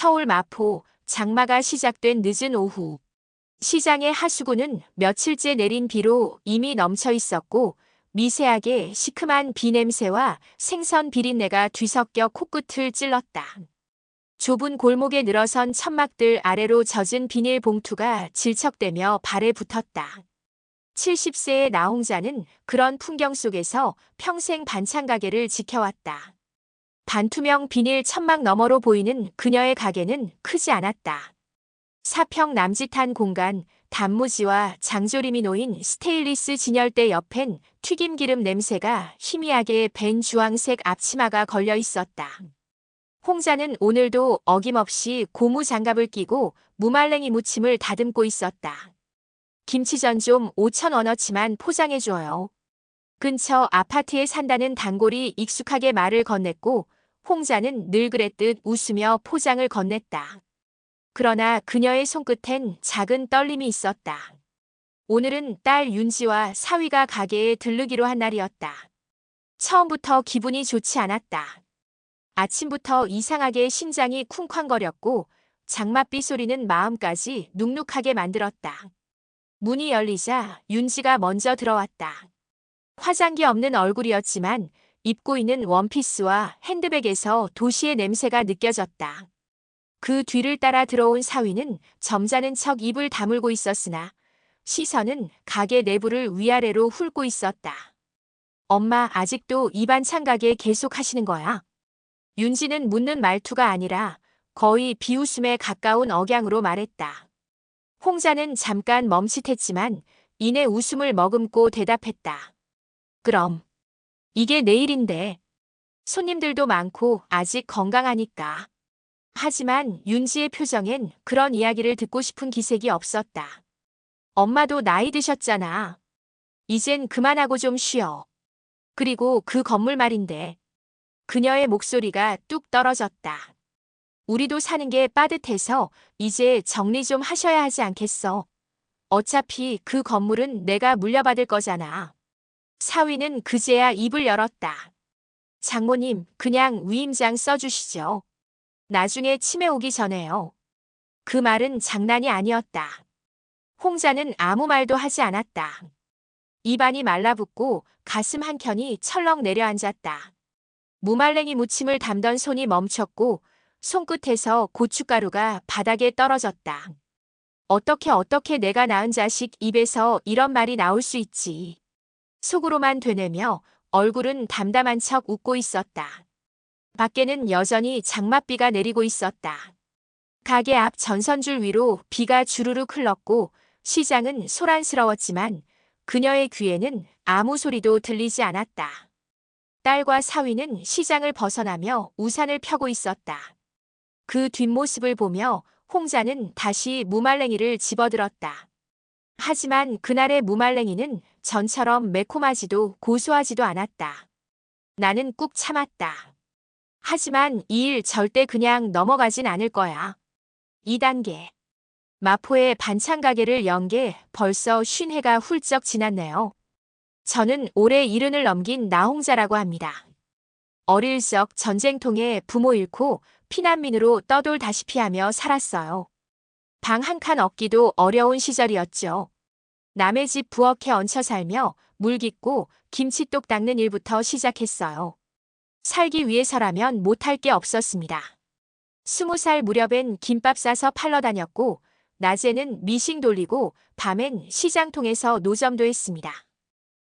서울 마포, 장마가 시작된 늦은 오후. 시장의 하수구는 며칠째 내린 비로 이미 넘쳐 있었고 미세하게 시큼한 비 냄새와 생선 비린내가 뒤섞여 코끝을 찔렀다. 좁은 골목에 늘어선 천막들 아래로 젖은 비닐 봉투가 질척대며 발에 붙었다. 70세의 나홍자는 그런 풍경 속에서 평생 반찬 가게를 지켜왔다. 반투명 비닐 천막 너머로 보이는 그녀의 가게는 크지 않았다. 사평 남짓한 공간, 단무지와 장조림이 놓인 스테인리스 진열대 옆엔 튀김기름 냄새가 희미하게 밴 주황색 앞치마가 걸려 있었다. 홍자는 오늘도 어김없이 고무 장갑을 끼고 무말랭이 무침을 다듬고 있었다. 김치전 좀 5,000원어치만 포장해줘요. 근처 아파트에 산다는 단골이 익숙하게 말을 건넸고 홍자는 늘 그랬듯 웃으며 포장을 건넸다. 그러나 그녀의 손끝엔 작은 떨림이 있었다. 오늘은 딸 윤지와 사위가 가게에 들르기로 한 날이었다. 처음부터 기분이 좋지 않았다. 아침부터 이상하게 심장이 쿵쾅거렸고 장맛비 소리는 마음까지 눅눅하게 만들었다. 문이 열리자 윤지가 먼저 들어왔다. 화장기 없는 얼굴이었지만 입고 있는 원피스와 핸드백에서 도시의 냄새가 느껴졌다. 그 뒤를 따라 들어온 사위는 점잖은 척 입을 다물고 있었으나 시선은 가게 내부를 위아래로 훑고 있었다. 엄마 아직도 이 반찬 가게 계속 하시는 거야? 윤지는 묻는 말투가 아니라 거의 비웃음에 가까운 억양으로 말했다. 홍자는 잠깐 멈칫했지만 이내 웃음을 머금고 대답했다. 그럼. 이게 내일인데. 손님들도 많고 아직 건강하니까. 하지만 윤지의 표정엔 그런 이야기를 듣고 싶은 기색이 없었다. 엄마도 나이 드셨잖아. 이젠 그만하고 좀 쉬어. 그리고 그 건물 말인데. 그녀의 목소리가 뚝 떨어졌다. 우리도 사는 게 빠듯해서 이제 정리 좀 하셔야 하지 않겠어. 어차피 그 건물은 내가 물려받을 거잖아. 사위는 그제야 입을 열었다. 장모님, 그냥 위임장 써주시죠. 나중에 치매 오기 전에요. 그 말은 장난이 아니었다. 홍자는 아무 말도 하지 않았다. 입안이 말라붙고 가슴 한켠이 철렁 내려앉았다. 무말랭이 무침을 담던 손이 멈췄고 손끝에서 고춧가루가 바닥에 떨어졌다. 어떻게 내가 낳은 자식 입에서 이런 말이 나올 수 있지. 속으로만 되뇌며 얼굴은 담담한 척 웃고 있었다. 밖에는 여전히 장맛비가 내리고 있었다. 가게 앞 전선줄 위로 비가 주르륵 흘렀고 시장은 소란스러웠지만 그녀의 귀에는 아무 소리도 들리지 않았다. 딸과 사위는 시장을 벗어나며 우산을 펴고 있었다. 그 뒷모습을 보며 홍자는 다시 무말랭이를 집어들었다. 하지만 그날의 무말랭이는 전처럼 매콤하지도 고소하지도 않았다. 나는 꾹 참았다. 하지만 이 일 절대 그냥 넘어가진 않을 거야. 2단계. 마포에 반찬 가게를 연 게 벌써 50해가 훌쩍 지났네요. 저는 올해 70을 넘긴 나홍자라고 합니다. 어릴 적 전쟁통에 부모 잃고 피난민으로 떠돌다시피 하며 살았어요. 방 한 칸 얻기도 어려운 시절이었죠. 남의 집 부엌에 얹혀 살며 물 깃고 김치똑 닦는 일부터 시작했어요. 살기 위해서라면 못할 게 없었습니다. 20살 무렵엔 김밥 싸서 팔러 다녔고 낮에는 미싱 돌리고 밤엔 시장통에서 노점도 했습니다.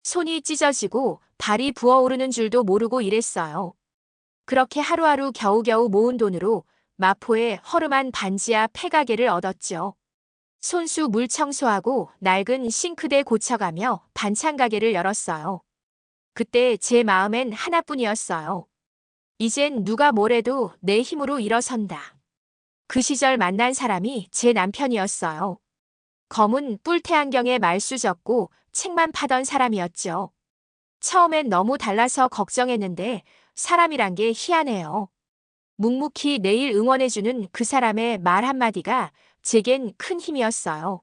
손이 찢어지고 발이 부어오르는 줄도 모르고 일했어요. 그렇게 하루하루 겨우겨우 모은 돈으로 마포에 허름한 반지하 폐가게를 얻었죠. 손수 물 청소하고 낡은 싱크대 고쳐가며 반찬 가게를 열었어요. 그때 제 마음엔 하나뿐이었어요. 이젠 누가 뭐래도 내 힘으로 일어선다. 그 시절 만난 사람이 제 남편이었어요. 검은 뿔테 안경에 말수 적고 책만 파던 사람이었죠. 처음엔 너무 달라서 걱정했는데 사람이란 게 희한해요. 묵묵히 내일 응원해주는 그 사람의 말 한마디가 제겐 큰 힘이었어요.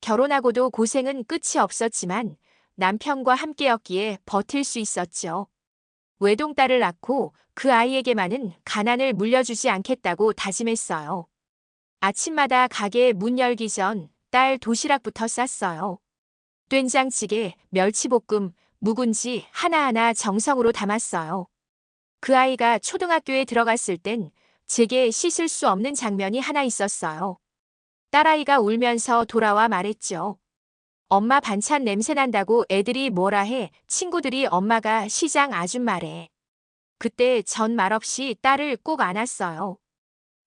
결혼하고도 고생은 끝이 없었지만 남편과 함께였기에 버틸 수 있었죠. 외동딸을 낳고 그 아이에게만은 가난을 물려주지 않겠다고 다짐했어요. 아침마다 가게 문 열기 전 딸 도시락부터 쌌어요. 된장찌개, 멸치볶음, 묵은지 하나하나 정성으로 담았어요. 그 아이가 초등학교에 들어갔을 땐 제게 씻을 수 없는 장면이 하나 있었어요. 딸아이가 울면서 돌아와 말했죠. 엄마 반찬 냄새 난다고 애들이 뭐라 해. 친구들이 엄마가 시장 아줌마래. 그때 전 말없이 딸을 꼭 안았어요.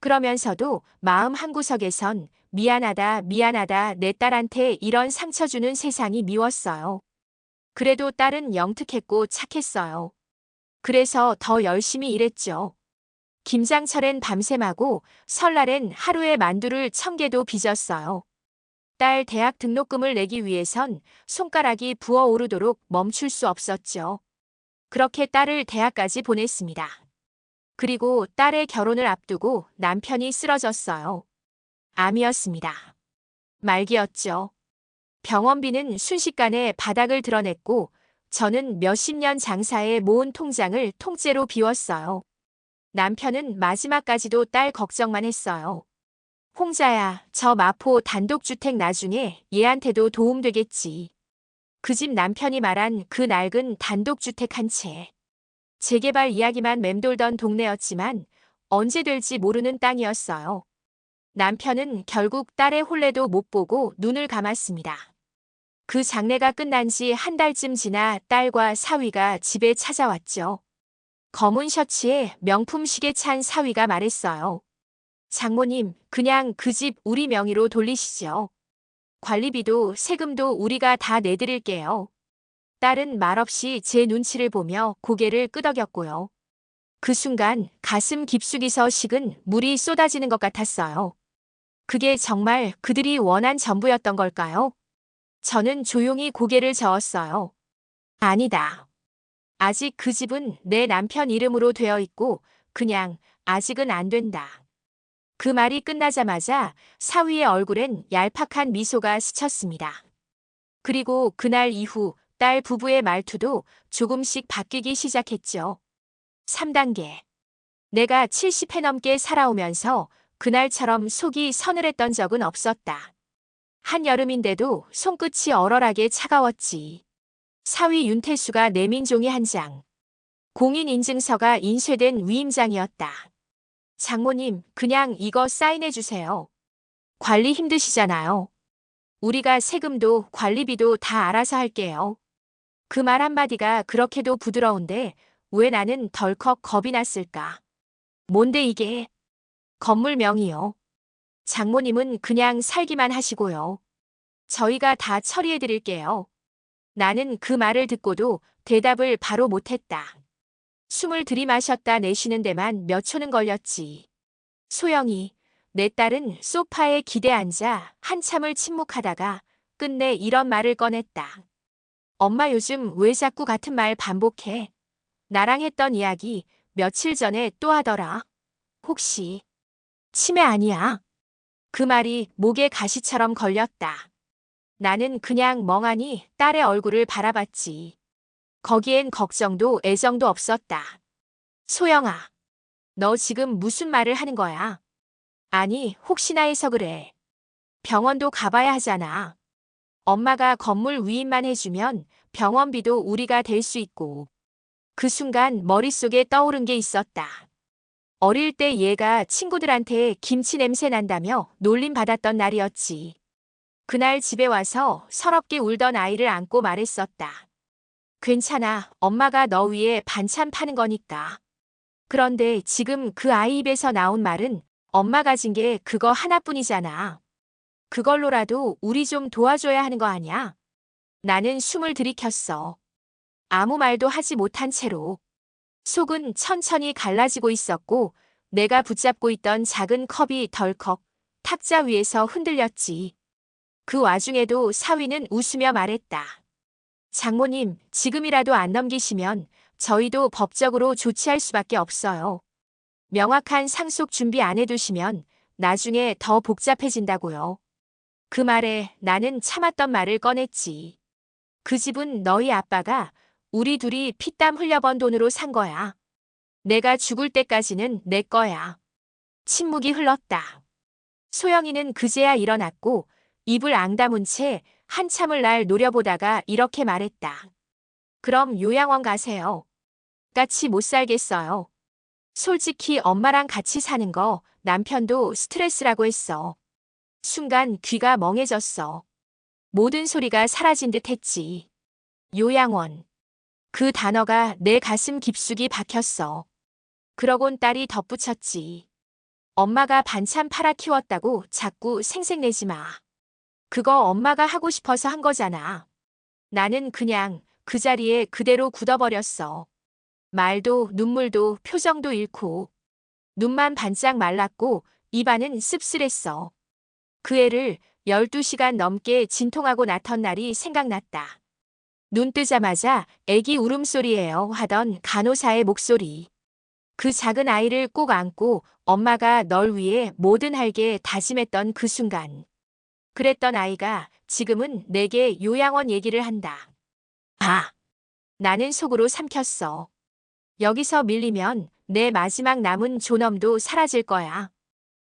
그러면서도 마음 한구석에선 미안하다, 미안하다, 내 딸한테 이런 상처 주는 세상이 미웠어요. 그래도 딸은 영특했고 착했어요. 그래서 더 열심히 일했죠. 김장철엔 밤샘하고 설날엔 하루에 만두를 1000개도 빚었어요. 딸 대학 등록금을 내기 위해선 손가락이 부어오르도록 멈출 수 없었죠. 그렇게 딸을 대학까지 보냈습니다. 그리고 딸의 결혼을 앞두고 남편이 쓰러졌어요. 암이었습니다. 말기였죠. 병원비는 순식간에 바닥을 드러냈고 저는 몇십 년 장사에 모은 통장을 통째로 비웠어요. 남편은 마지막까지도 딸 걱정만 했어요. 홍자야, 저 마포 단독주택 나중에 얘한테도 도움되겠지. 그 집 남편이 말한 그 낡은 단독주택 한 채. 재개발 이야기만 맴돌던 동네였지만 언제 될지 모르는 땅이었어요. 남편은 결국 딸의 혼례도 못 보고 눈을 감았습니다. 그 장례가 끝난 지 한 달쯤 지나 딸과 사위가 집에 찾아왔죠. 검은 셔츠에 명품 시계 찬 사위가 말했어요. 장모님, 그냥 그 집 우리 명의로 돌리시죠. 관리비도 세금도 우리가 다 내드릴게요. 딸은 말없이 제 눈치를 보며 고개를 끄덕였고요. 그 순간 가슴 깊숙이서 식은 물이 쏟아지는 것 같았어요. 그게 정말 그들이 원한 전부였던 걸까요? 저는 조용히 고개를 저었어요. 아니다. 아직 그 집은 내 남편 이름으로 되어 있고 그냥 아직은 안 된다. 그 말이 끝나자마자 사위의 얼굴엔 얄팍한 미소가 스쳤습니다. 그리고 그날 이후 딸 부부의 말투도 조금씩 바뀌기 시작했죠. 3단계. 내가 70회 넘게 살아오면서 그날처럼 속이 서늘했던 적은 없었다. 한여름인데도 손끝이 얼얼하게 차가웠지. 사위 윤태수가 내민 종이 한 장. 공인인증서가 인쇄된 위임장이었다. 장모님, 그냥 이거 사인해 주세요. 관리 힘드시잖아요. 우리가 세금도 관리비도 다 알아서 할게요. 그 말 한마디가 그렇게도 부드러운데 왜 나는 덜컥 겁이 났을까? 뭔데 이게? 건물 명의요. 장모님은 그냥 살기만 하시고요. 저희가 다 처리해 드릴게요. 나는 그 말을 듣고도 대답을 바로 못했다. 숨을 들이마셨다 내쉬는 데만 몇 초는 걸렸지. 소영이, 내 딸은 소파에 기대 앉아 한참을 침묵하다가 끝내 이런 말을 꺼냈다. 엄마 요즘 왜 자꾸 같은 말 반복해? 나랑 했던 이야기 며칠 전에 또 하더라. 혹시 치매 아니야? 그 말이 목에 가시처럼 걸렸다. 나는 그냥 멍하니 딸의 얼굴을 바라봤지. 거기엔 걱정도 애정도 없었다. 소영아, 너 지금 무슨 말을 하는 거야? 아니, 혹시나 해서 그래. 병원도 가봐야 하잖아. 엄마가 건물 위임만 해주면 병원비도 우리가 댈 수 있고. 그 순간 머릿속에 떠오른 게 있었다. 어릴 때 얘가 친구들한테 김치 냄새 난다며 놀림받았던 날이었지. 그날 집에 와서 서럽게 울던 아이를 안고 말했었다. 괜찮아, 엄마가 너 위해 반찬 파는 거니까. 그런데 지금 그 아이 입에서 나온 말은 엄마 가진 게 그거 하나뿐이잖아. 그걸로라도 우리 좀 도와줘야 하는 거 아냐? 나는 숨을 들이켰어. 아무 말도 하지 못한 채로. 속은 천천히 갈라지고 있었고 내가 붙잡고 있던 작은 컵이 덜컥 탁자 위에서 흔들렸지. 그 와중에도 사위는 웃으며 말했다. 장모님, 지금이라도 안 넘기시면 저희도 법적으로 조치할 수밖에 없어요. 명확한 상속 준비 안 해두시면 나중에 더 복잡해진다고요. 그 말에 나는 참았던 말을 꺼냈지. 그 집은 너희 아빠가 우리 둘이 피땀 흘려번 돈으로 산 거야. 내가 죽을 때까지는 내 거야. 침묵이 흘렀다. 소영이는 그제야 일어났고 입을 앙다문 채 한참을 날 노려보다가 이렇게 말했다. 그럼 요양원 가세요. 같이 못 살겠어요. 솔직히 엄마랑 같이 사는 거 남편도 스트레스라고 했어. 순간 귀가 멍해졌어. 모든 소리가 사라진 듯 했지. 요양원. 그 단어가 내 가슴 깊숙이 박혔어. 그러곤 딸이 덧붙였지. 엄마가 반찬 팔아 키웠다고 자꾸 생색내지 마. 그거 엄마가 하고 싶어서 한 거잖아. 나는 그냥 그 자리에 그대로 굳어버렸어. 말도 눈물도 표정도 잃고 눈만 반짝 말랐고 입안은 씁쓸했어. 그 애를 12시간 넘게 진통하고 낳던 날이 생각났다. 눈 뜨자마자 애기 울음소리예요 하던 간호사의 목소리. 그 작은 아이를 꼭 안고 엄마가 널 위해 뭐든 할게 다짐했던 그 순간. 그랬던 아이가 지금은 내게 요양원 얘기를 한다. 아, 나는 속으로 삼켰어. 여기서 밀리면 내 마지막 남은 존엄도 사라질 거야.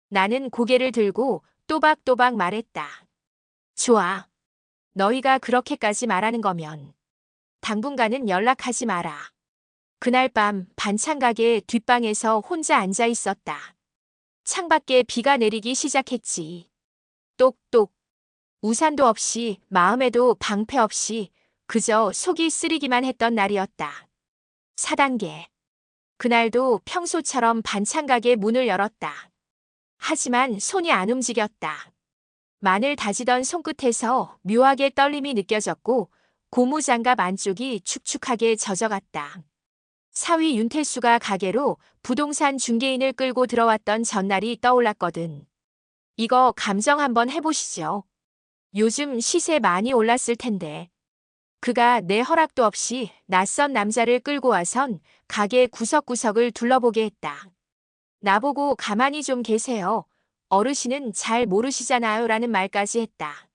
나는 고개를 들고 또박또박 말했다. 좋아. 너희가 그렇게까지 말하는 거면 당분간은 연락하지 마라. 그날 밤 반찬 가게 뒷방에서 혼자 앉아 있었다. 창밖에 비가 내리기 시작했지. 똑똑. 우산도 없이 마음에도 방패 없이 그저 속이 쓰리기만 했던 날이었다. 4단계. 그날도 평소처럼 반찬 가게 문을 열었다. 하지만 손이 안 움직였다. 마늘 다지던 손끝에서 묘하게 떨림이 느껴졌고 고무장갑 안쪽이 축축하게 젖어갔다. 사위 윤태수가 가게로 부동산 중개인을 끌고 들어왔던 전날이 떠올랐거든. 이거 감정 한번 해보시죠. 요즘 시세 많이 올랐을 텐데. 그가 내 허락도 없이 낯선 남자를 끌고 와선 가게 구석구석을 둘러보게 했다. 나보고 가만히 좀 계세요. 어르신은 잘 모르시잖아요 라는 말까지 했다.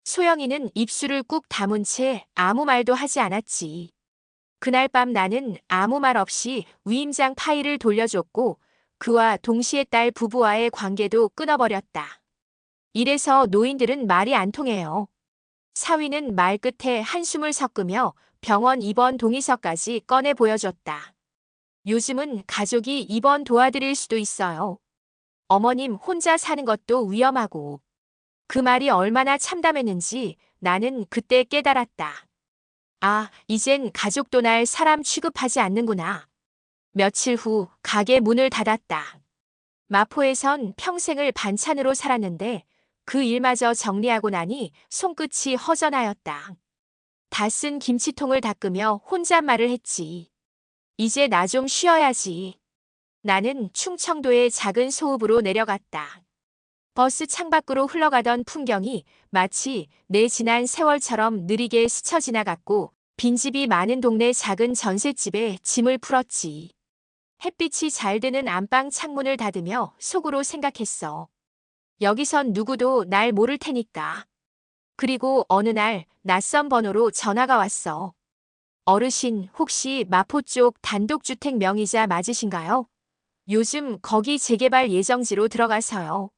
소영이는 입술을 꾹 다문 채 아무 말도 하지 않았지. 그날 밤 나는 아무 말 없이 위임장 파일을 돌려줬고 그와 동시에 딸 부부와의 관계도 끊어버렸다. 이래서 노인들은 말이 안 통해요. 사위는 말끝에 한숨을 섞으며 병원 입원 동의서까지 꺼내 보여줬다. 요즘은 가족이 입원 도와드릴 수도 있어요. 어머님 혼자 사는 것도 위험하고. 그 말이 얼마나 참담했는지 나는 그때 깨달았다. 아, 이젠 가족도 날 사람 취급하지 않는구나. 며칠 후 가게 문을 닫았다. 마포에선 평생을 반찬으로 살았는데 그 일마저 정리하고 나니 손끝이 허전하였다. 다 쓴 김치통을 닦으며 혼잣말을 했지. 이제 나 좀 쉬어야지. 나는 충청도의 작은 소읍으로 내려갔다. 버스 창밖으로 흘러가던 풍경이 마치 내 지난 세월처럼 느리게 스쳐 지나갔고 빈집이 많은 동네 작은 전셋집에 짐을 풀었지. 햇빛이 잘 드는 안방 창문을 닫으며 속으로 생각했어. 여기선 누구도 날 모를 테니까. 그리고 어느 날 낯선 번호로 전화가 왔어. 어르신 혹시 마포 쪽 단독주택 명의자 맞으신가요? 요즘 거기 재개발 예정지로 들어가서요.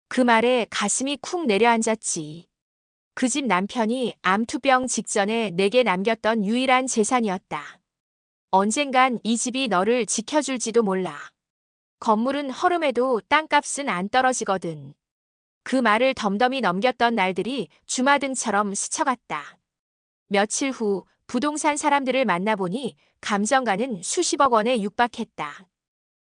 그 말에 가슴이 쿵 내려앉았지. 그 집 남편이 암투병 직전에 내게 남겼던 유일한 재산이었다. 언젠간 이 집이 너를 지켜줄지도 몰라. 건물은 허름해도 땅값은 안 떨어지거든. 그 말을 덤덤히 넘겼던 날들이 주마등처럼 스쳐갔다. 며칠 후 부동산 사람들을 만나보니 감정가는 수십억 원에 육박했다.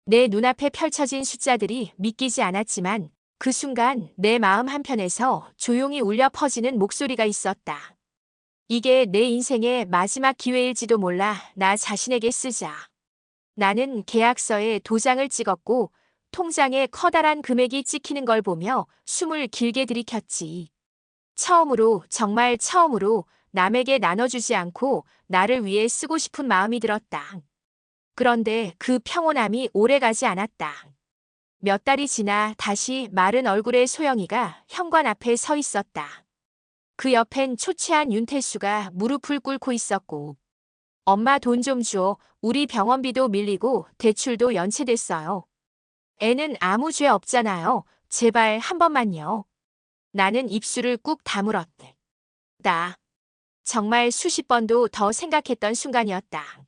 내 눈앞에 펼쳐진 숫자들이 믿기지 않았지만 그 순간 내 마음 한편에서 조용히 울려 퍼지는 목소리가 있었다. 이게 내 인생의 마지막 기회일지도 몰라. 나 자신에게 쓰자. 나는 계약서에 도장을 찍었고 통장에 커다란 금액이 찍히는 걸 보며 숨을 길게 들이켰지. 처음으로, 정말 처음으로 남에게 나눠주지 않고 나를 위해 쓰고 싶은 마음이 들었다. 그런데 그 평온함이 오래가지 않았다. 몇 달이 지나 다시 마른 얼굴의 소영이가 현관 앞에 서 있었다. 그 옆엔 초췌한 윤태수가 무릎을 꿇고 있었고 엄마 돈 좀 줘. 우리 병원비도 밀리고 대출도 연체됐어요. 애는 아무 죄 없잖아요. 제발 한 번만요. 나는 입술을 꾹 다물었대. 나 정말 수십 번도 더 생각했던 순간이었다.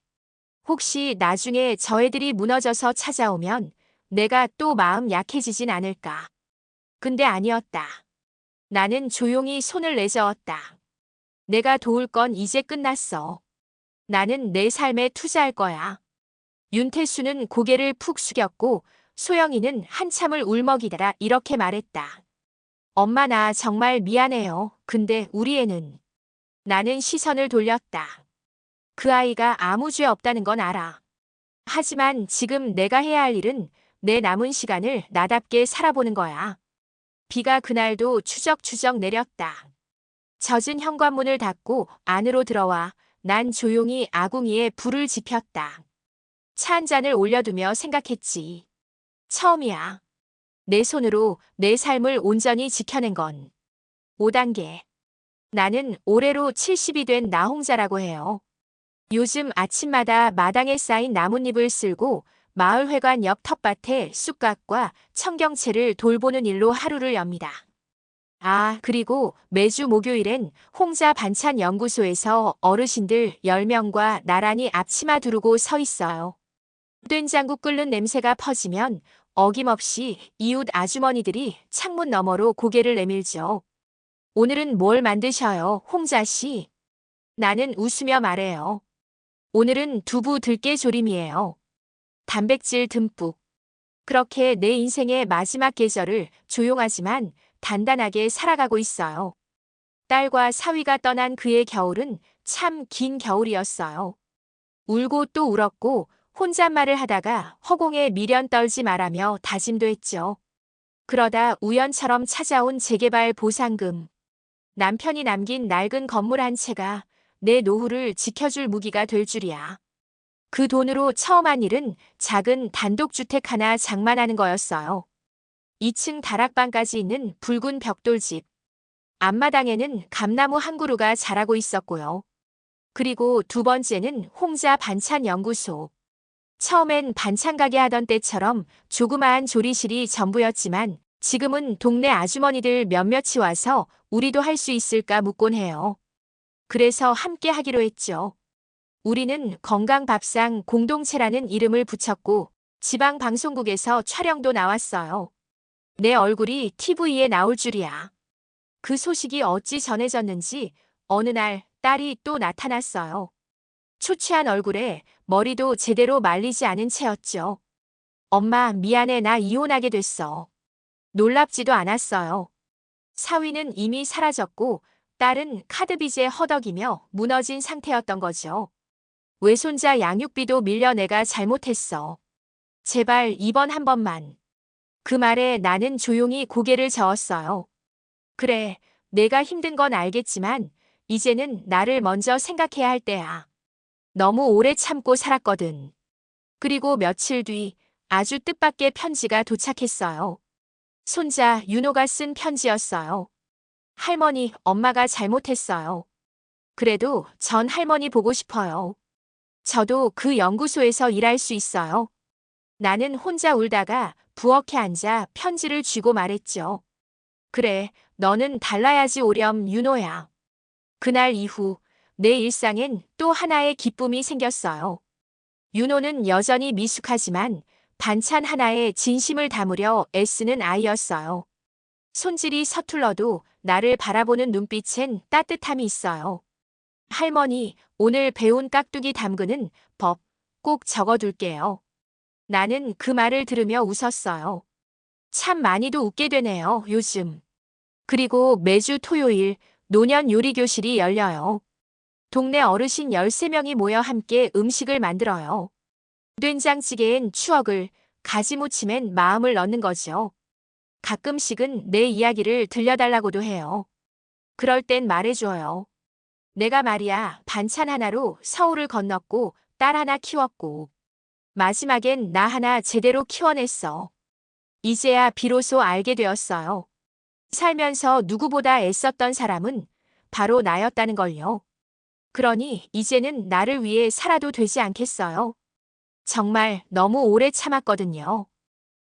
혹시 나중에 저 애들이 무너져서 찾아오면 내가 또 마음 약해지진 않을까. 근데 아니었다. 나는 조용히 손을 내저었다. 내가 도울 건 이제 끝났어. 나는 내 삶에 투자할 거야. 윤태수는 고개를 푹 숙였고 소영이는 한참을 울먹이다가 이렇게 말했다. 엄마 나 정말 미안해요. 근데 우리 애는. 나는 시선을 돌렸다. 그 아이가 아무 죄 없다는 건 알아. 하지만 지금 내가 해야 할 일은 내 남은 시간을 나답게 살아보는 거야. 비가 그날도 추적추적 내렸다. 젖은 현관문을 닫고 안으로 들어와 난 조용히 아궁이에 불을 지폈다. 차 한 잔을 올려두며 생각했지. 처음이야. 내 손으로 내 삶을 온전히 지켜낸 건. 5단계. 나는 올해로 70이 된 나홍자라고 해요. 요즘 아침마다 마당에 쌓인 나뭇잎을 쓸고 마을회관 옆 텃밭에 쑥갓과 청경채를 돌보는 일로 하루를 엽니다. 아, 그리고 매주 목요일엔 홍자 반찬 연구소에서 어르신들 10명과 나란히 앞치마 두르고 서 있어요. 된장국 끓는 냄새가 퍼지면 어김없이 이웃 아주머니들이 창문 너머로 고개를 내밀죠. 오늘은 뭘 만드셔요, 홍자 씨? 나는 웃으며 말해요. 오늘은 두부 들깨 조림이에요. 단백질 듬뿍. 그렇게 내 인생의 마지막 계절을 조용하지만 단단하게 살아가고 있어요. 딸과 사위가 떠난 그의 겨울은 참 긴 겨울이었어요. 울고 또 울었고 혼잣말을 하다가 허공에 미련 떨지 말라며 다짐도 했죠. 그러다 우연처럼 찾아온 재개발 보상금. 남편이 남긴 낡은 건물 한 채가 내 노후를 지켜줄 무기가 될 줄이야. 그 돈으로 처음 한 일은 작은 단독주택 하나 장만하는 거였어요. 2층 다락방까지 있는 붉은 벽돌집. 앞마당에는 감나무 한 그루가 자라고 있었고요. 그리고 두 번째는 홍자 반찬 연구소. 처음엔 반찬 가게 하던 때처럼 조그마한 조리실이 전부였지만 지금은 동네 아주머니들 몇몇이 와서 우리도 할 수 있을까 묻곤 해요. 그래서 함께 하기로 했죠. 우리는 건강밥상 공동체라는 이름을 붙였고 지방 방송국에서 촬영도 나왔어요. 내 얼굴이 TV에 나올 줄이야. 그 소식이 어찌 전해졌는지 어느 날 딸이 또 나타났어요. 초췌한 얼굴에 머리도 제대로 말리지 않은 채였죠. 엄마 미안해 나 이혼하게 됐어. 놀랍지도 않았어요. 사위는 이미 사라졌고 딸은 카드빚에 허덕이며 무너진 상태였던 거죠. 외손자 양육비도 밀려 내가 잘못했어. 제발 이번 한 번만. 그 말에 나는 조용히 고개를 저었어요. 그래, 내가 힘든 건 알겠지만 이제는 나를 먼저 생각해야 할 때야. 너무 오래 참고 살았거든. 그리고 며칠 뒤 아주 뜻밖의 편지가 도착했어요. 손자 윤호가 쓴 편지였어요. 할머니, 엄마가 잘못했어요. 그래도 전 할머니 보고 싶어요. 저도 그 연구소에서 일할 수 있어요. 나는 혼자 울다가 부엌에 앉아 편지를 쥐고 말했죠. 그래, 너는 달라야지 오렴 윤호야. 그날 이후 내 일상엔 또 하나의 기쁨이 생겼어요. 윤호는 여전히 미숙하지만 반찬 하나에 진심을 담으려 애쓰는 아이였어요. 손질이 서툴러도 나를 바라보는 눈빛엔 따뜻함이 있어요. 할머니, 오늘 배운 깍두기 담그는 법 꼭 적어둘게요. 나는 그 말을 들으며 웃었어요. 참 많이도 웃게 되네요, 요즘. 그리고 매주 토요일 노년 요리교실이 열려요. 동네 어르신 13명이 모여 함께 음식을 만들어요. 된장찌개엔 추억을, 가지무침엔 마음을 넣는 거죠. 가끔씩은 내 이야기를 들려달라고도 해요. 그럴 땐 말해줘요. 내가 말이야 반찬 하나로 서울을 건넜고 딸 하나 키웠고 마지막엔 나 하나 제대로 키워냈어. 이제야 비로소 알게 되었어요. 살면서 누구보다 애썼던 사람은 바로 나였다는 걸요. 그러니 이제는 나를 위해 살아도 되지 않겠어요? 정말 너무 오래 참았거든요.